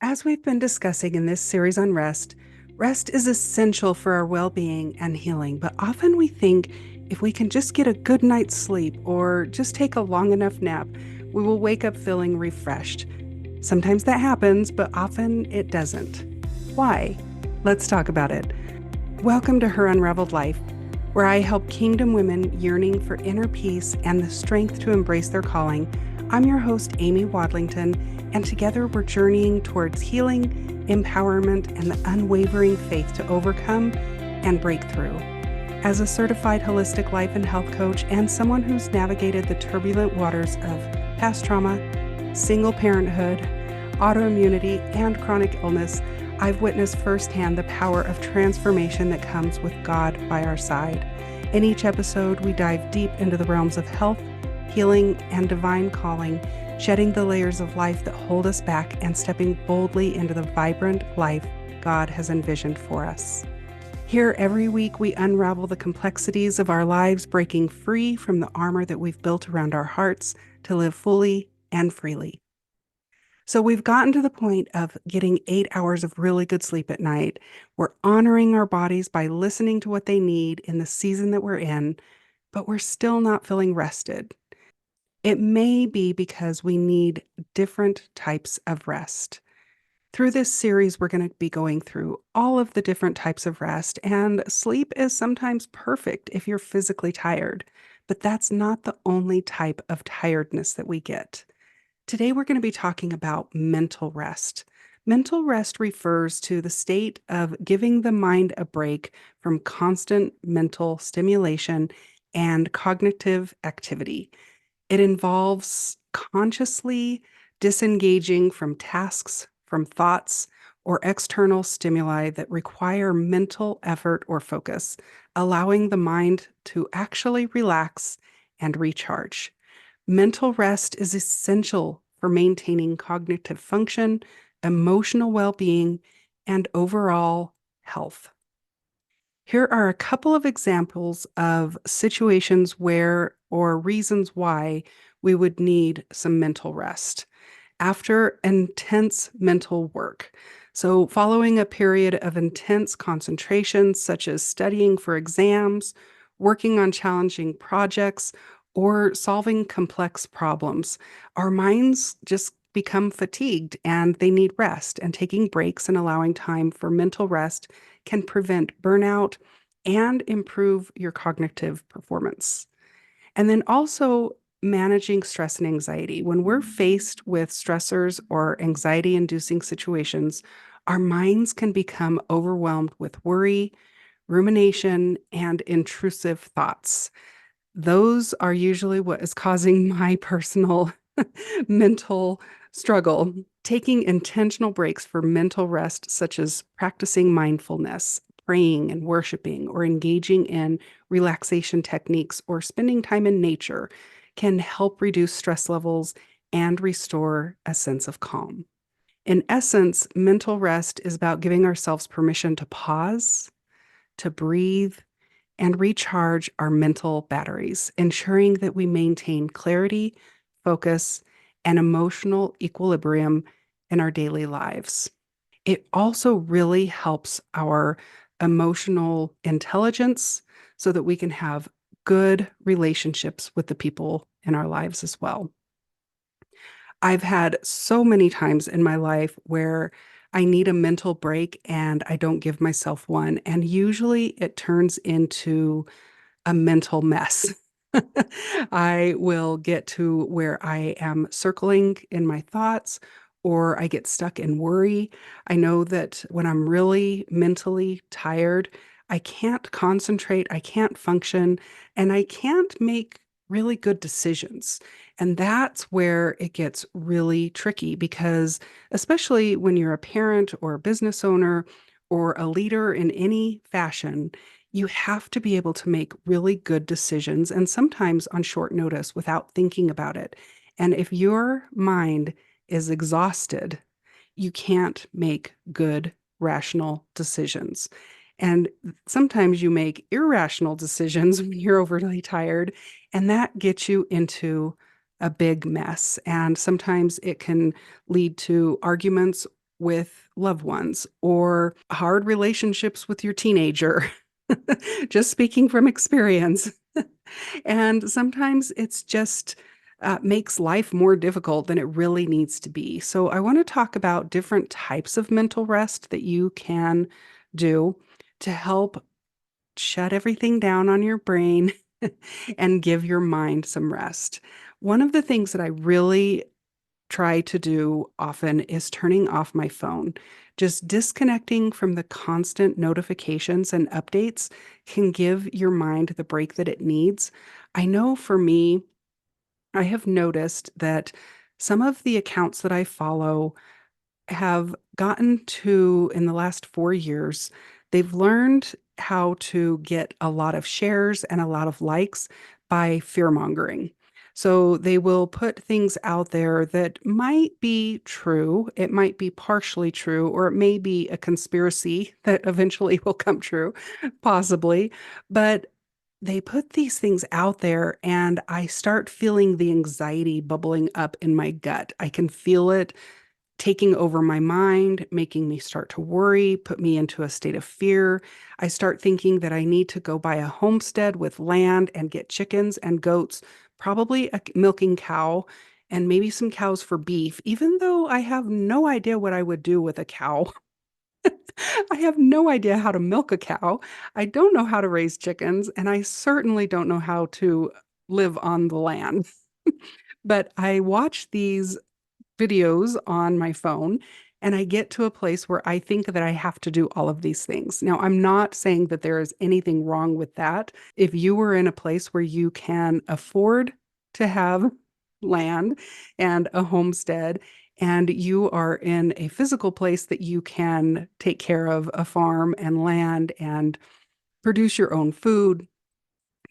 As we've been discussing in this series on rest, rest is essential for our well being and healing, but often we think if we can just get a good night's sleep or just take a long enough nap, we will wake up feeling refreshed. Sometimes that happens, but often it doesn't. Why? Let's talk about it. Welcome to Her Unraveled Life, where I help kingdom women yearning for inner peace and the strength to embrace their calling. I'm your host, Amy Wadlington, and together we're journeying towards healing, empowerment, and the unwavering faith to overcome and break through. As a certified holistic life and health coach and someone who's navigated the turbulent waters of past trauma, single parenthood, autoimmunity, and chronic illness, I've witnessed firsthand the power of transformation that comes with God by our side. In each episode, we dive deep into the realms of health, healing, and divine calling, shedding the layers of life that hold us back and stepping boldly into the vibrant life God has envisioned for us. Here, every week, we unravel the complexities of our lives, breaking free from the armor that we've built around our hearts to live fully and freely. So we've gotten to the point of getting 8 hours of really good sleep at night. We're honoring our bodies by listening to what they need in the season that we're in, but we're still not feeling rested. It may be because we need different types of rest. Through this series, we're going to be going through all of the different types of rest, and sleep is sometimes perfect if you're physically tired, but that's not the only type of tiredness that we get. Today, we're going to be talking about mental rest. Mental rest refers to the state of giving the mind a break from constant mental stimulation and cognitive activity. It involves consciously disengaging from tasks, from thoughts, or external stimuli that require mental effort or focus, allowing the mind to actually relax and recharge. Mental rest is essential for maintaining cognitive function, emotional well-being, and overall health. Here are a couple of examples of situations where or reasons why we would need some mental rest after intense mental work. So, following a period of intense concentration, such as studying for exams, working on challenging projects, or solving complex problems, our minds just become fatigued and they need rest. And taking breaks and allowing time for mental rest can prevent burnout and improve your cognitive performance. And then also managing stress and anxiety. When we're faced with stressors or anxiety inducing situations, our minds can become overwhelmed with worry, rumination, and intrusive thoughts. Those are usually what is causing my personal mental struggle. Taking intentional breaks for mental rest, such as practicing mindfulness, praying and worshiping, or engaging in relaxation techniques, or spending time in nature, can help reduce stress levels and restore a sense of calm. In essence, mental rest is about giving ourselves permission to pause, to breathe, and recharge our mental batteries, ensuring that we maintain clarity, focus, and emotional equilibrium in our daily lives. It also really helps our emotional intelligence so that we can have good relationships with the people in our lives as well. I've had so many times in my life where I need a mental break and I don't give myself one. And usually it turns into a mental mess. I will get to where I am circling in my thoughts or I get stuck in worry. I know that when I'm really mentally tired, I can't concentrate, I can't function, and I can't make really good decisions. And that's where it gets really tricky because, especially when you're a parent or a business owner or a leader in any fashion, you have to be able to make really good decisions and sometimes on short notice without thinking about it. And if your mind is exhausted, you can't make good, rational decisions. And sometimes you make irrational decisions when you're overly tired, and that gets you into a big mess. And sometimes it can lead to arguments with loved ones or hard relationships with your teenager. Just speaking from experience. And sometimes it's just makes life more difficult than it really needs to be. So I want to talk about different types of mental rest that you can do to help shut everything down on your brain and give your mind some rest. One of the things that I really try to do often is turning off my phone. Just disconnecting from the constant notifications and updates can give your mind the break that it needs. I know for me, I have noticed that some of the accounts that I follow have gotten to, in the last 4 years, they've learned how to get a lot of shares and a lot of likes by fear mongering. So they will put things out there that might be true, it might be partially true, or it may be a conspiracy that eventually will come true, possibly. But they put these things out there, and I start feeling the anxiety bubbling up in my gut. I can feel it taking over my mind, making me start to worry, put me into a state of fear. I start thinking that I need to go buy a homestead with land and get chickens and goats, probably a milking cow, and maybe some cows for beef, even though I have no idea what I would do with a cow. I have no idea how to milk a cow. I don't know how to raise chickens, and I certainly don't know how to live on the land. But I watch these videos on my phone, and I get to a place where I think that I have to do all of these things. Now, I'm not saying that there is anything wrong with that. If you were in a place where you can afford to have land and a homestead, and you are in a physical place that you can take care of a farm and land and produce your own food,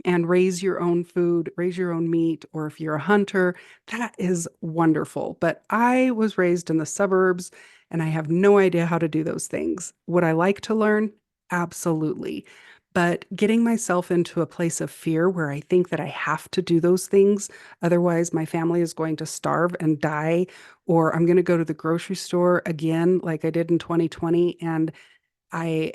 and raise your own food, raise your own meat, or if you're a hunter, that is wonderful. But I was raised in the suburbs and I have no idea how to do those things. Would I like to learn? Absolutely. But getting myself into a place of fear where I think that I have to do those things, otherwise my family is going to starve and die, or I'm going to go to the grocery store again, like I did in 2020, and I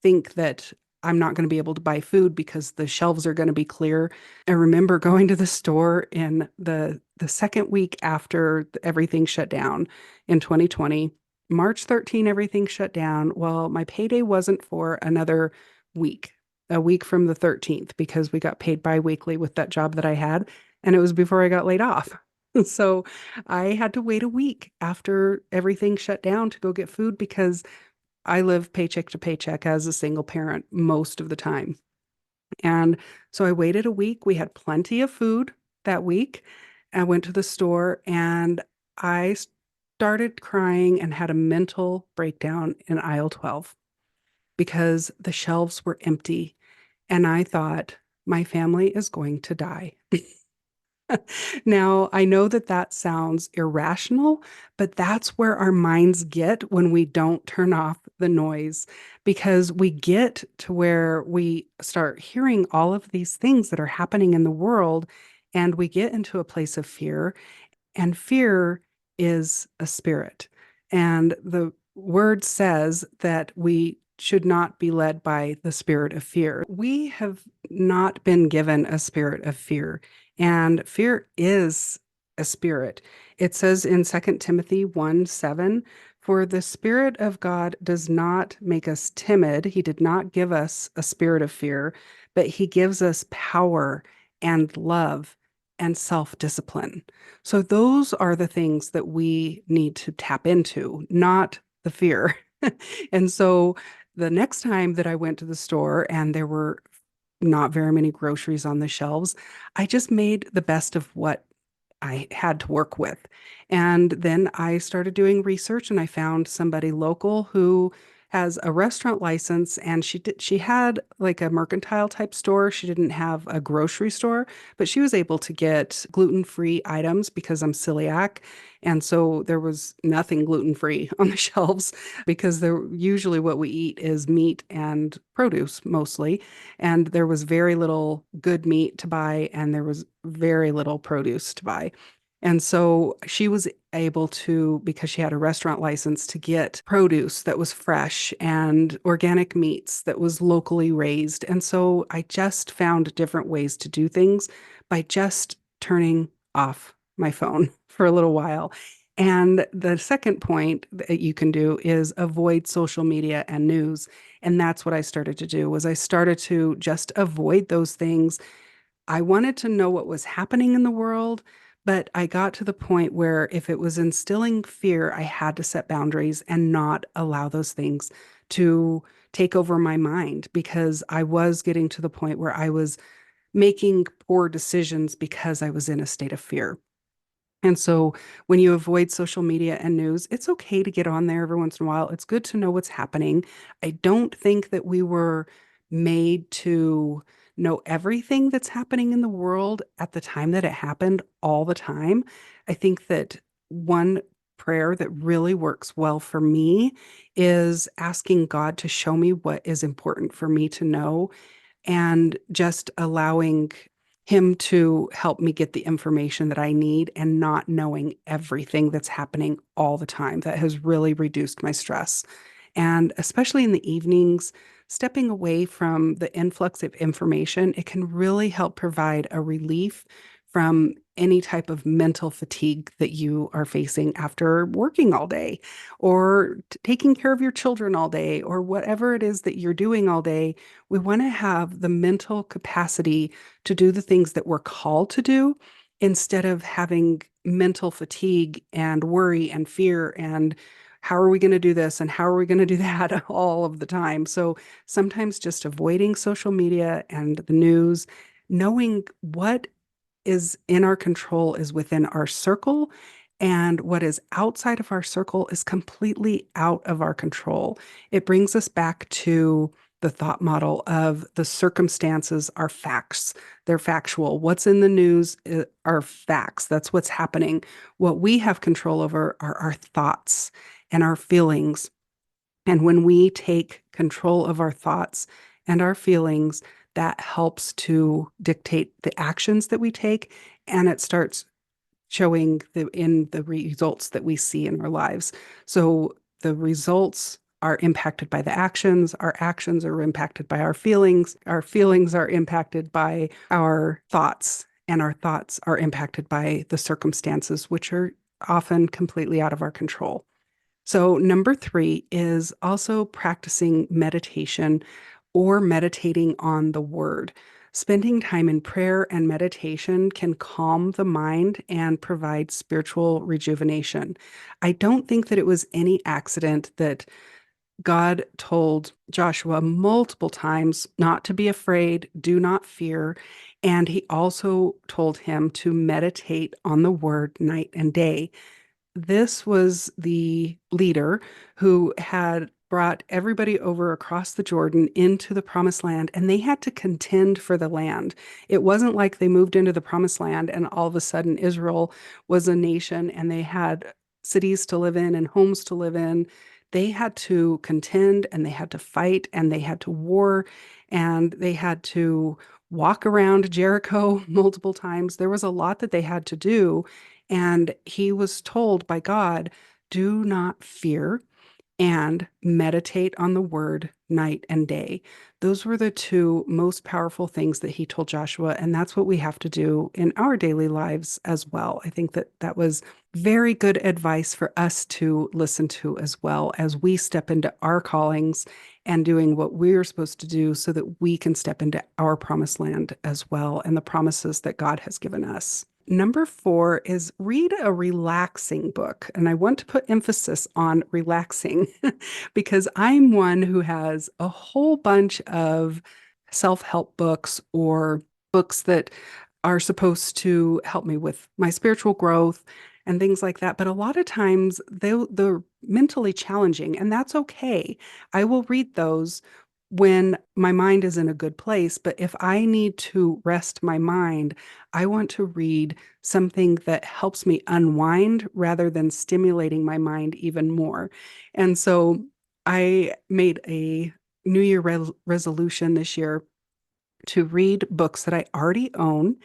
think that I'm not going to be able to buy food because the shelves are going to be clear. I remember going to the store in the second week after everything shut down in 2020. March 13, everything shut down. Well, my payday wasn't for another week, a week from the 13th, because we got paid bi-weekly with that job that I had, and it was before I got laid off. So I had to wait a week after everything shut down to go get food because I live paycheck to paycheck as a single parent most of the time. And so I waited a week. We had plenty of food that week. I went to the store and I started crying and had a mental breakdown in aisle 12 because the shelves were empty. And I thought, my family is going to die. Now, I know that that sounds irrational, but that's where our minds get when we don't turn off the noise, because we get to where we start hearing all of these things that are happening in the world, and we get into a place of fear. And fear is a spirit. And the word says that we should not be led by the spirit of fear. We have not been given a spirit of fear, and fear is a spirit. It says in 2 Timothy 1:7, for the Spirit of God does not make us timid. He did not give us a spirit of fear, but He gives us power and love and self-discipline. So those are the things that we need to tap into, not the fear. And so the next time that I went to the store and there were not very many groceries on the shelves, I just made the best of what I had to work with. And then I started doing research and I found somebody local who has a restaurant license, and she had like a mercantile type store. She didn't have a grocery store, but she was able to get gluten-free items because I'm celiac. And so there was nothing gluten-free on the shelves because they're usually what we eat is meat and produce mostly. And there was very little good meat to buy, and there was very little produce to buy. And so she was able to, because she had a restaurant license, to get produce that was fresh and organic meats that was locally raised. And so I just found different ways to do things by just turning off my phone for a little while. And the second point that you can do is avoid social media and news. And that's what I started to do was I started to just avoid those things. I wanted to know what was happening in the world, but I got to the point where if it was instilling fear, I had to set boundaries and not allow those things to take over my mind because I was getting to the point where I was making poor decisions because I was in a state of fear. And so when you avoid social media and news, it's okay to get on there every once in a while. It's good to know what's happening. I don't think that we were made to know everything that's happening in the world at the time that it happened all the time. I think that one prayer that really works well for me is asking God to show me what is important for me to know and just allowing him to help me get the information that I need and not knowing everything that's happening all the time. That has really reduced my stress. And especially in the evenings, stepping away from the influx of information, it can really help provide a relief from any type of mental fatigue that you are facing after working all day or taking care of your children all day or whatever it is that you're doing all day. We want to have the mental capacity to do the things that we're called to do instead of having mental fatigue and worry and fear and how are we going to do this and how are we going to do that all of the time. So sometimes just avoiding social media and the news, knowing what is in our control is within our circle, and what is outside of our circle is completely out of our control. It brings us back to the thought model of the circumstances are facts. They're factual. What's in the news are facts. That's what's happening. What we have control over are our thoughts and our feelings. And when we take control of our thoughts and our feelings, that helps to dictate the actions that we take, and it starts showing in the results that we see in our lives. So the results are impacted by the actions, our actions are impacted by our feelings are impacted by our thoughts, and our thoughts are impacted by the circumstances, which are often completely out of our control. So, number three is also practicing meditation or meditating on the word. Spending time in prayer and meditation can calm the mind and provide spiritual rejuvenation. I don't think that it was any accident that God told Joshua multiple times not to be afraid, do not fear. And he also told him to meditate on the word night and day. This was the leader who had brought everybody over across the Jordan into the promised land, and they had to contend for the land. It wasn't like they moved into the promised land and all of a sudden Israel was a nation and they had cities to live in and homes to live in. They had to contend and they had to fight and they had to war and they had to walk around Jericho multiple times. There was a lot that they had to do. And he was told by God, do not fear and meditate on the word night and day. Those were the two most powerful things that he told Joshua. And that's what we have to do in our daily lives as well. I think that that was very good advice for us to listen to as well as we step into our callings and doing what we're supposed to do so that we can step into our promised land as well and the promises that God has given us. Number four is read a relaxing book. And I want to put emphasis on relaxing because I'm one who has a whole bunch of self-help books or books that are supposed to help me with my spiritual growth and things like that. But a lot of times they're mentally challenging, and that's okay. I will read those when my mind is in a good place. But if I need to rest my mind, I want to read something that helps me unwind rather than stimulating my mind even more. And so I made a New Year resolution this year to read books that I already own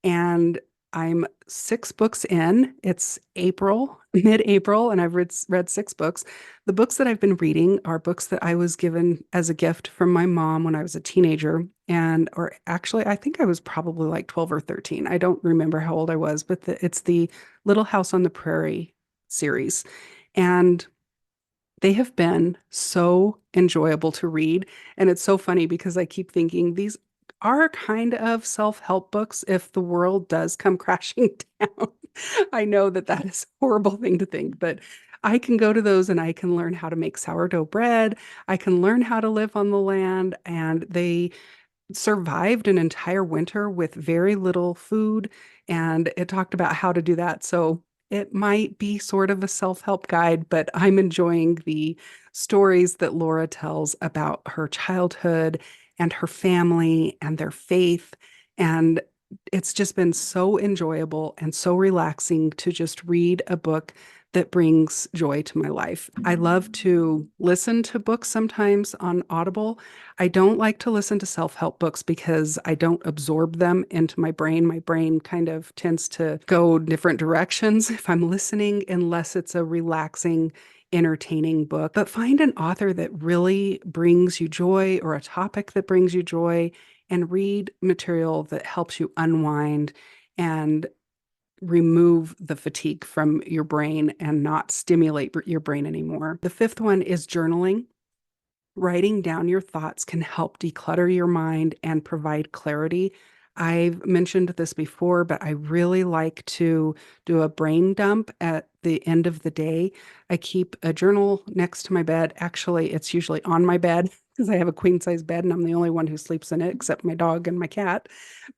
and I'm 6 books in. It's April, mid-April, and I've read 6 books. The books that I've been reading are books that I was given as a gift from my mom when I was a teenager. Or actually, I think I was probably like 12 or 13. I don't remember how old I was, but it's the Little House on the Prairie series. And they have been so enjoyable to read. And it's so funny because I keep thinking these are kind of self-help books if the world does come crashing down. I know that that is a horrible thing to think, but I can go to those and I can learn how to make sourdough bread. I can learn how to live on the land. And they survived an entire winter with very little food, and it talked about how to do that. So it might be sort of a self-help guide, but I'm enjoying the stories that Laura tells about her childhood and her family and their faith. And it's just been so enjoyable and so relaxing to just read a book that brings joy to my life. I love to listen to books sometimes on Audible. I don't like to listen to self-help books because I don't absorb them into my brain. My brain kind of tends to go different directions if I'm listening, unless it's a relaxing, entertaining book. But find an author that really brings you joy or a topic that brings you joy and read material that helps you unwind and remove the fatigue from your brain and not stimulate your brain anymore. The fifth one is journaling. Writing down your thoughts can help declutter your mind and provide clarity. I've mentioned this before, but I really like to do a brain dump at the end of the day. I keep a journal next to my bed. Actually, it's usually on my bed because I have a queen size bed and I'm the only one who sleeps in it except my dog and my cat.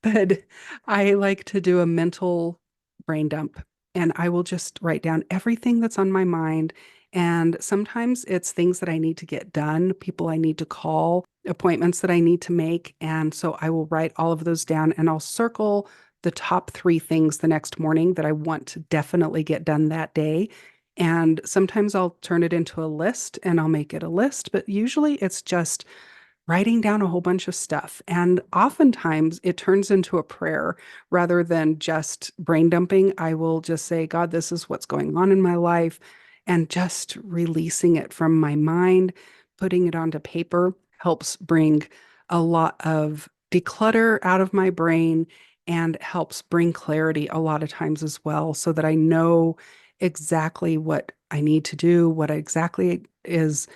But I like to do a mental brain dump, and I will just write down everything that's on my mind. And sometimes it's things that I need to get done, people I need to call, appointments that I need to make. And so I will write all of those down and I'll circle the top 3 things the next morning that I want to definitely get done that day. And sometimes I'll turn it into a list and I'll make it a list, but usually it's just writing down a whole bunch of stuff. And oftentimes it turns into a prayer rather than just brain dumping. I will just say, God, this is what's going on in my life, and just releasing it from my mind, putting it onto paper helps bring a lot of declutter out of my brain and helps bring clarity a lot of times as well, so that I know exactly what I need to do, what exactly is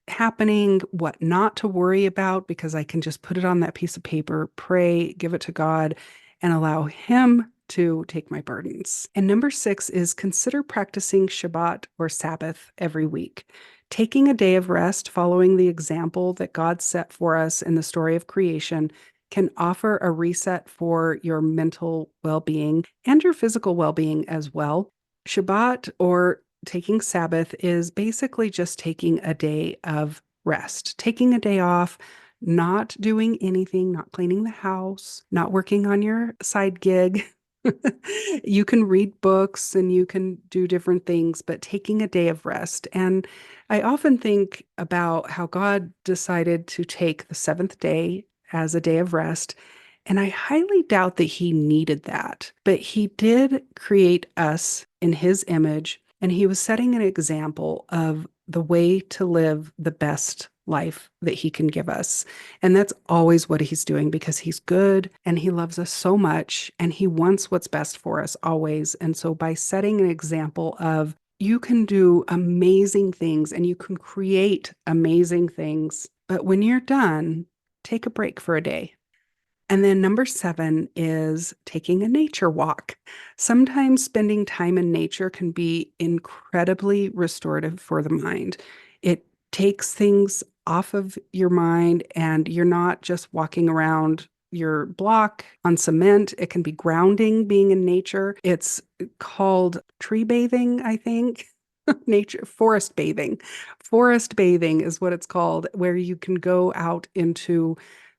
happening, what not to worry about, because I can just put it on that piece of paper, pray, give it to God, and allow Him to take my burdens. And number 6 is consider practicing Shabbat or Sabbath every week. Taking a day of rest, following the example that God set for us in the story of creation, can offer a reset for your mental well being and your physical well being as well. Shabbat, or taking Sabbath, is basically just taking a day of rest, taking a day off, not doing anything, not cleaning the house, not working on your side gig. You can read books and you can do different things, but taking a day of rest. And I often think about how God decided to take the seventh day as a day of rest. And I highly doubt that he needed that, but he did create us in his image, and he was setting an example of the way to live the best life that he can give us. And that's always what he's doing, because he's good and he loves us so much and he wants what's best for us always. And so by setting an example of you can do amazing things and you can create amazing things, but when you're done, take a break for a day. And then number 7 is taking a nature walk. Sometimes spending time in nature can be incredibly restorative for the mind. It takes things off of your mind, and you're not just walking around your block on cement. It can be grounding being in nature. It's called tree bathing, I think. Nature, forest bathing. Forest bathing is what it's called, where you can go out into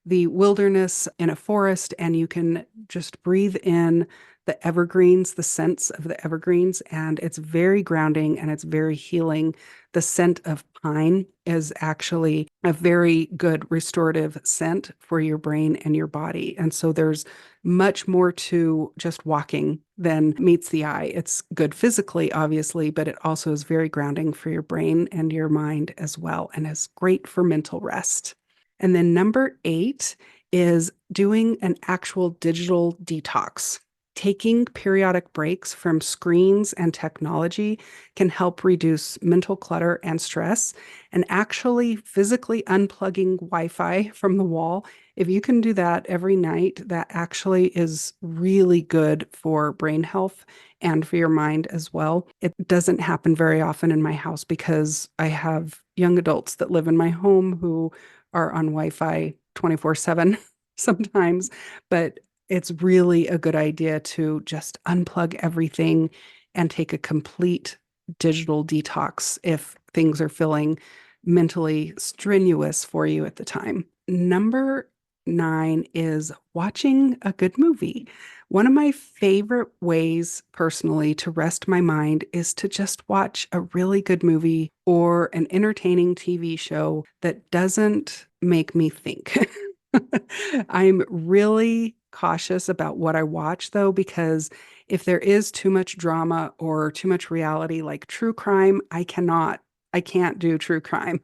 the wilderness in a forest, and you can just breathe in the evergreens, the scents of the evergreens, and it's very grounding and it's very healing. The scent of pine is actually a very good restorative scent for your brain and your body. And so there's much more to just walking than meets the eye. It's good physically, obviously, but it also is very grounding for your brain and your mind as well, and is great for mental rest. And then number 8 is doing an actual digital detox. Taking periodic breaks from screens and technology can help reduce mental clutter and stress, and actually physically unplugging Wi-Fi from the wall. If you can do that every night, that actually is really good for brain health and for your mind as well. It doesn't happen very often in my house because I have young adults that live in my home who are on Wi-Fi 24/7 sometimes, but it's really a good idea to just unplug everything and take a complete digital detox if things are feeling mentally strenuous for you at the time. Number 9 is watching a good movie. One of my favorite ways personally to rest my mind is to just watch a really good movie or an entertaining TV show that doesn't make me think. I'm really cautious about what I watch though, because if there is too much drama or too much reality, like true crime, I can't do true crime.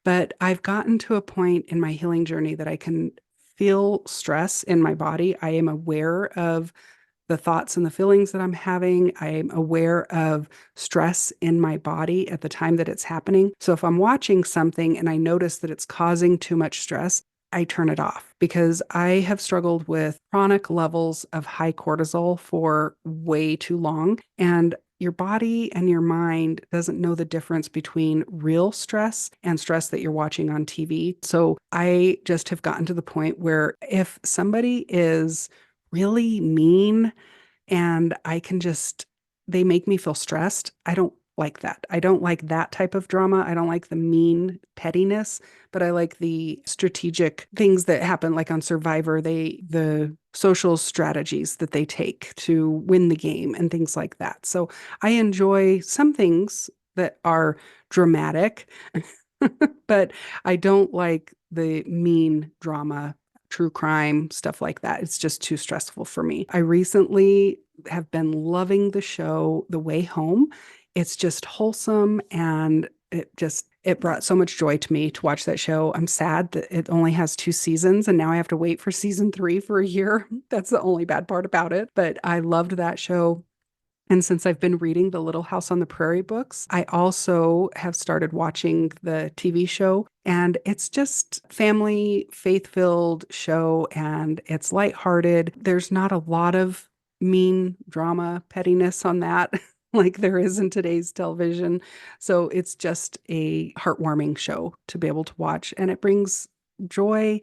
But I've gotten to a point in my healing journey that I can feel stress in my body. I am aware of the thoughts and the feelings that I'm having. I'm aware of stress in my body at the time that it's happening. So if I'm watching something and I notice that it's causing too much stress, I turn it off because I have struggled with chronic levels of high cortisol for way too long. And your body and your mind doesn't know the difference between real stress and stress that you're watching on TV. So I just have gotten to the point where if somebody is really mean and they make me feel stressed. I don't like that. I don't like that type of drama. I don't like the mean pettiness, but I like the strategic things that happen, like on Survivor, the social strategies that they take to win the game and things like that. So I enjoy some things that are dramatic, but I don't like the mean drama, true crime, stuff like that. It's just too stressful for me. I recently have been loving the show The Way Home. It's just wholesome and it brought so much joy to me to watch that show. I'm sad that it only has 2 seasons and now I have to wait for season 3 for a year. That's the only bad part about it. But I loved that show. And since I've been reading the Little House on the Prairie books, I also have started watching the TV show. And it's just family, faith-filled show, and it's lighthearted. There's not a lot of mean drama, pettiness on that like there is in today's television. So it's just a heartwarming show to be able to watch, and it brings joy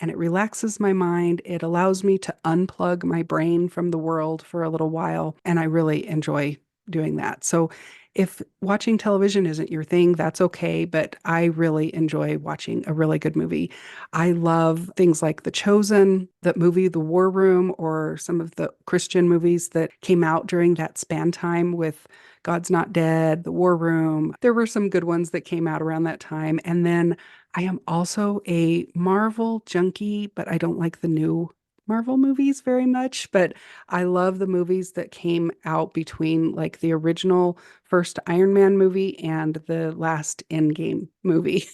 and it relaxes my mind. It allows me to unplug my brain from the world for a little while, and I really enjoy doing that. So, if watching television isn't your thing, that's okay, but I really enjoy watching a really good movie. I love things like The Chosen, the movie The War Room, or some of the Christian movies that came out during that span time with God's Not Dead, The War Room. There were some good ones that came out around that time. And then I am also a Marvel junkie, but I don't like the new Marvel movies very much. But I love the movies that came out between like the original first Iron Man movie and the last Endgame movie.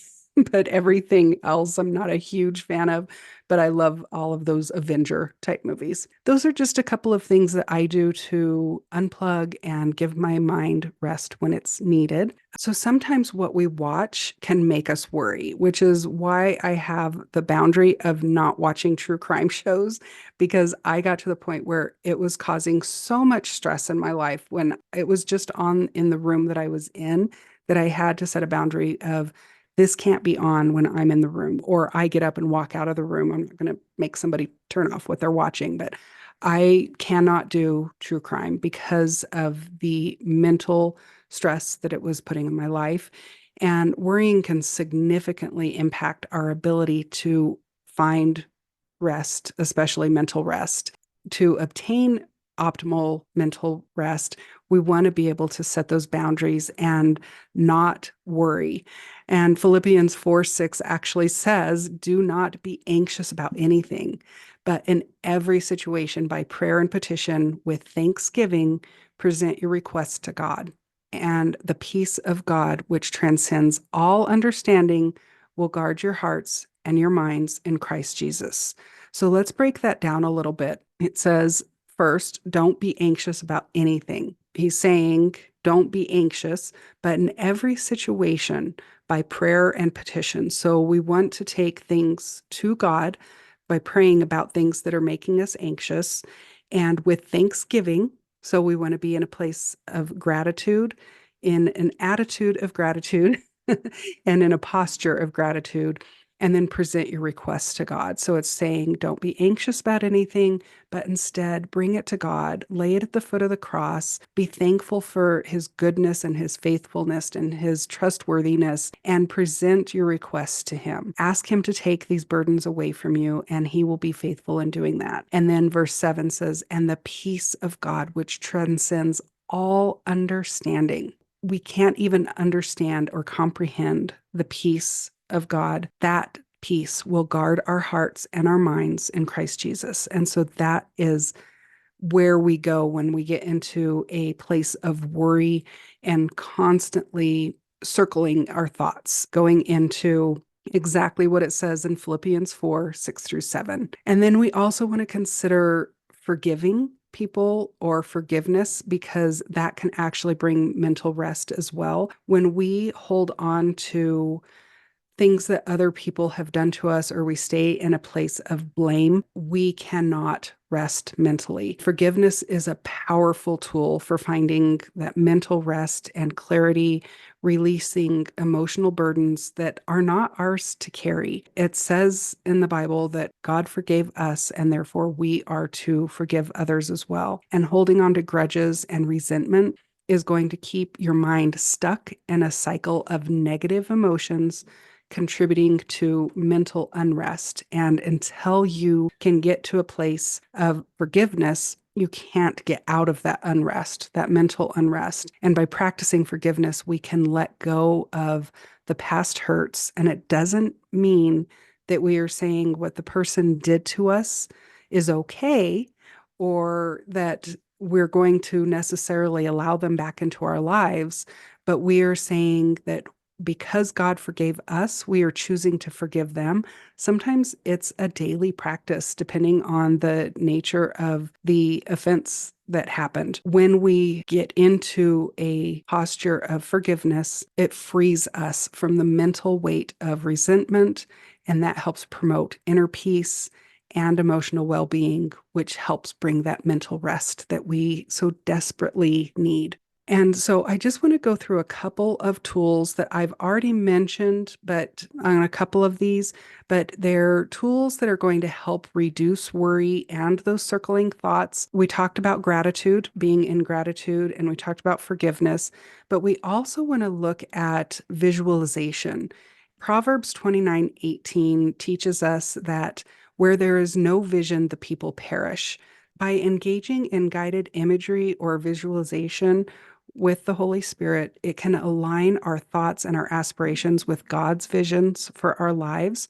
But everything else I'm not a huge fan of, but I love all of those Avenger type movies. Those are just a couple of things that I do to unplug and give my mind rest when it's needed. So sometimes what we watch can make us worry, which is why I have the boundary of not watching true crime shows, because I got to the point where it was causing so much stress in my life when it was just on in the room that I was in, that I had to set a boundary of this can't be on when I'm in the room, or I get up and walk out of the room. I'm not going to make somebody turn off what they're watching, but I cannot do true crime because of the mental stress that it was putting in my life. And worrying can significantly impact our ability to find rest, especially mental rest. To obtain optimal mental rest, we want to be able to set those boundaries and not worry. And Philippians 4:6 actually says, do not be anxious about anything, but in every situation, by prayer and petition, with thanksgiving, present your requests to God. And the peace of God, which transcends all understanding, will guard your hearts and your minds in Christ Jesus. So let's break that down a little bit. It says, first, don't be anxious about anything. He's saying, don't be anxious, but in every situation, by prayer and petition. So we want to take things to God by praying about things that are making us anxious and with thanksgiving. So we want to be in a place of gratitude, in an attitude of gratitude, and in a posture of gratitude, and then present your requests to God. So it's saying, don't be anxious about anything, but instead bring it to God, lay it at the foot of the cross, be thankful for his goodness and his faithfulness and his trustworthiness, and present your requests to him. Ask him to take these burdens away from you, and he will be faithful in doing that. And then verse 7 says, and the peace of God, which transcends all understanding. We can't even understand or comprehend the peace of God. That peace will guard our hearts and our minds in Christ Jesus. And so that is where we go when we get into a place of worry and constantly circling our thoughts, going into exactly what it says in Philippians 4:6-7. And then we also want to consider forgiving people or forgiveness, because that can actually bring mental rest as well. When we hold on to things that other people have done to us, or we stay in a place of blame, we cannot rest mentally. Forgiveness is a powerful tool for finding that mental rest and clarity, releasing emotional burdens that are not ours to carry. It says in the Bible that God forgave us, and therefore we are to forgive others as well. And holding on to grudges and resentment is going to keep your mind stuck in a cycle of negative emotions, contributing to mental unrest. And until you can get to a place of forgiveness, you can't get out of that unrest, that mental unrest. And by practicing forgiveness, we can let go of the past hurts. And it doesn't mean that we are saying what the person did to us is okay, or that we're going to necessarily allow them back into our lives, but we are saying that because God forgave us, we are choosing to forgive them. Sometimes it's a daily practice, depending on the nature of the offense that happened. When we get into a posture of forgiveness, it frees us from the mental weight of resentment, and that helps promote inner peace and emotional well-being, which helps bring that mental rest that we so desperately need. And so I just want to go through a couple of tools that I've already mentioned, but on a couple of these, but they're tools that are going to help reduce worry and those circling thoughts. We talked about gratitude, being in gratitude, and we talked about forgiveness, but we also want to look at visualization. Proverbs 29:18 teaches us that where there is no vision, the people perish. By engaging in guided imagery or visualization with the Holy Spirit, it can align our thoughts and our aspirations with God's visions for our lives.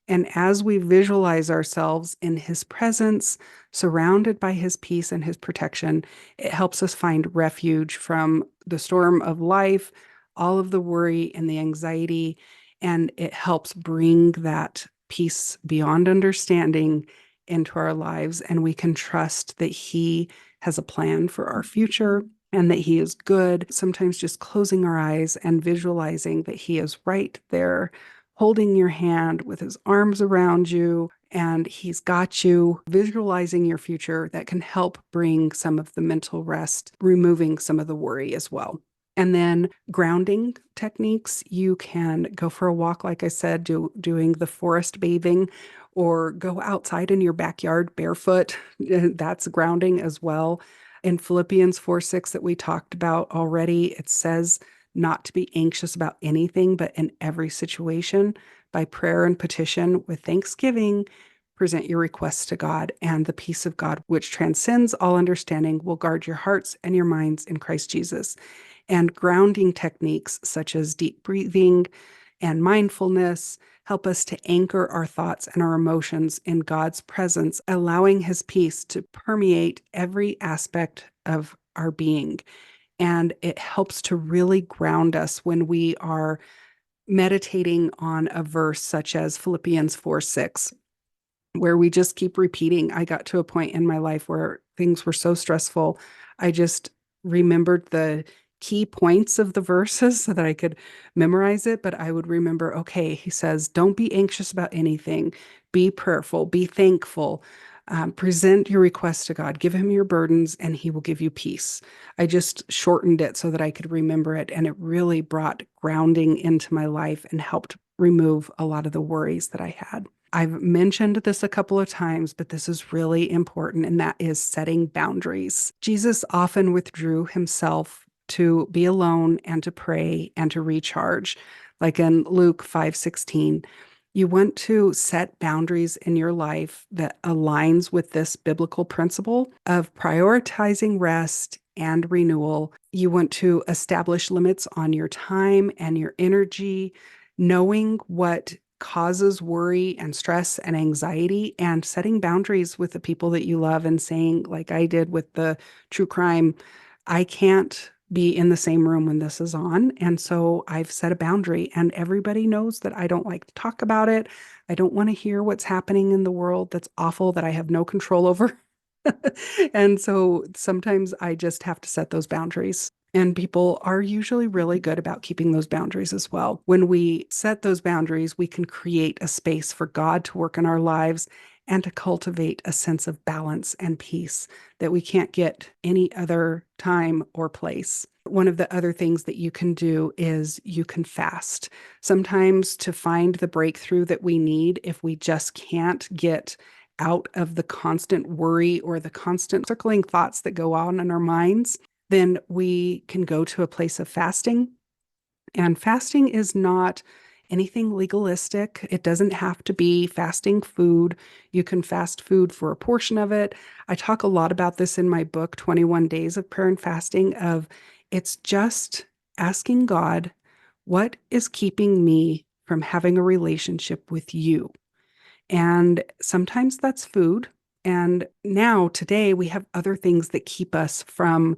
And as we visualize ourselves in his presence, surrounded by his peace and his protection, it helps us find refuge from the storm of life, all of the worry and the anxiety, and it helps bring that peace beyond understanding into our lives. And we can trust that he has a plan for our future and that he is good. Sometimes just closing our eyes and visualizing that he is right there, holding your hand with his arms around you, and he's got you. Visualizing your future, that can help bring some of the mental rest, removing some of the worry as well. And then grounding techniques, you can go for a walk, like I said, doing the forest bathing, or go outside in your backyard barefoot. That's grounding as well. In Philippians 4:6 that we talked about already, it says not to be anxious about anything, but in every situation, by prayer and petition with thanksgiving, Present your requests to God, and the peace of God, which transcends all understanding, will guard your hearts and your minds in Christ Jesus. And grounding techniques such as deep breathing and mindfulness help us to anchor our thoughts and our emotions in God's presence, allowing His peace to permeate every aspect of our being. And it helps to really ground us when we are meditating on a verse such as Philippians 4:6, where we just keep repeating. I got to a point in my life where things were so stressful. I just remembered the key points of the verses so that I could memorize it. But I would remember, okay, he says, don't be anxious about anything, be prayerful, be thankful. Present your requests to God, give Him your burdens, and He will give you peace. I just shortened it so that I could remember it. And it really brought grounding into my life and helped remove a lot of the worries that I had. I've mentioned this a couple of times, but this is really important, and that is setting boundaries. Jesus often withdrew Himself to be alone and to pray and to recharge, like in Luke 5:16. You want to set boundaries in your life that aligns with this biblical principle of prioritizing rest and renewal. You want to establish limits on your time and your energy, knowing what causes worry and stress and anxiety, and setting boundaries with the people that you love and saying, like I did with the true crime, I can't be in the same room when this is on. And so I've set a boundary, and everybody knows that I don't like to talk about it. I don't want to hear what's happening in the world that's awful that I have no control over. And so sometimes I just have to set those boundaries. And people are usually really good about keeping those boundaries as well. When we set those boundaries, we can create a space for God to work in our lives and to cultivate a sense of balance and peace that we can't get any other time or place. One of the other things that you can do is you can fast. Sometimes to find the breakthrough that we need, if we just can't get out of the constant worry or the constant circling thoughts that go on in our minds, then we can go to a place of fasting. And fasting is not anything legalistic. It doesn't have to be fasting food. You can fast food for a portion of it. I talk a lot about this in my book, 21 Days of Prayer and Fasting, of it's just asking God, what is keeping me from having a relationship with you? And sometimes that's food. And now, today, we have other things that keep us from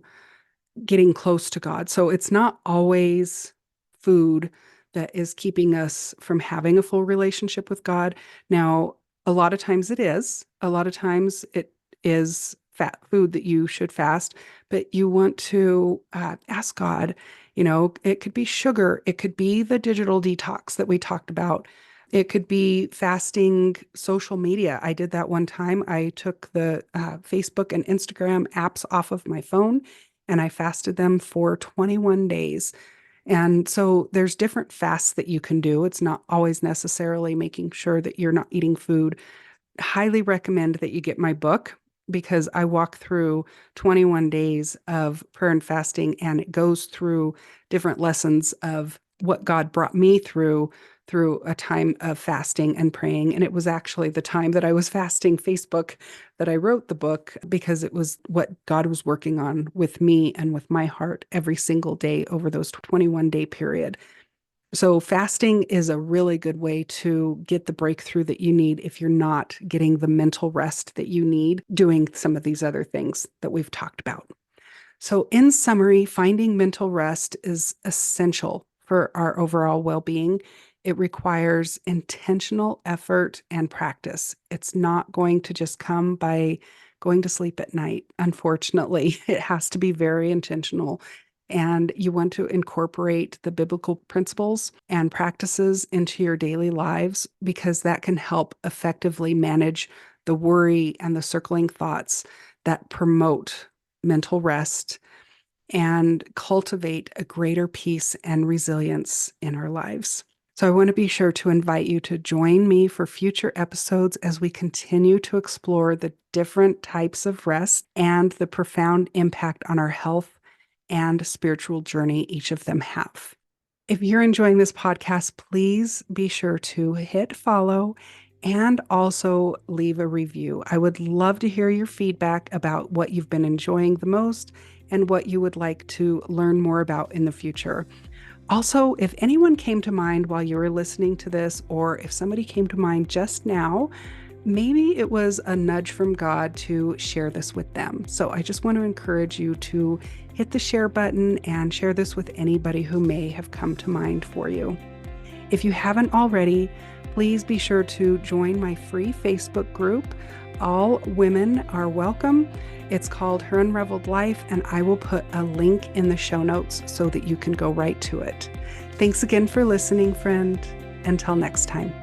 getting close to God. So it's not always food that is keeping us from having a full relationship with God. Now, a lot of times it is. A lot of times it is fat food that you should fast, but you want to ask God. It could be sugar, it could be the digital detox that we talked about. It could be fasting social media. I did that one time. I took the Facebook and Instagram apps off of my phone and I fasted them for 21 days. And so there's different fasts that you can do. It's not always necessarily making sure that you're not eating food. Highly recommend that you get my book because I walk through 21 days of prayer and fasting, and it goes through different lessons of what God brought me through a time of fasting and praying. And it was actually the time that I was fasting Facebook that I wrote the book, because it was what God was working on with me and with my heart every single day over those 21-day period. So fasting is a really good way to get the breakthrough that you need if you're not getting the mental rest that you need doing some of these other things that we've talked about. So, in summary, finding mental rest is essential for our overall well being. It requires intentional effort and practice. It's not going to just come by going to sleep at night. Unfortunately, it has to be very intentional. And you want to incorporate the biblical principles and practices into your daily lives, because that can help effectively manage the worry and the circling thoughts that promote mental rest and cultivate a greater peace and resilience in our lives. So I want to be sure to invite you to join me for future episodes as we continue to explore the different types of rest and the profound impact on our health and spiritual journey each of them have. If you're enjoying this podcast, please be sure to hit follow and also leave a review. I would love to hear your feedback about what you've been enjoying the most and what you would like to learn more about in the future. Also, if anyone came to mind while you were listening to this, or if somebody came to mind just now, maybe it was a nudge from God to share this with them. So I just want to encourage you to hit the share button and share this with anybody who may have come to mind for you. If you haven't already, please be sure to join my free Facebook group. All women are welcome. It's called Her Unraveled Life, and I will put a link in the show notes so that you can go right to it. Thanks again for listening, friend. Until next time.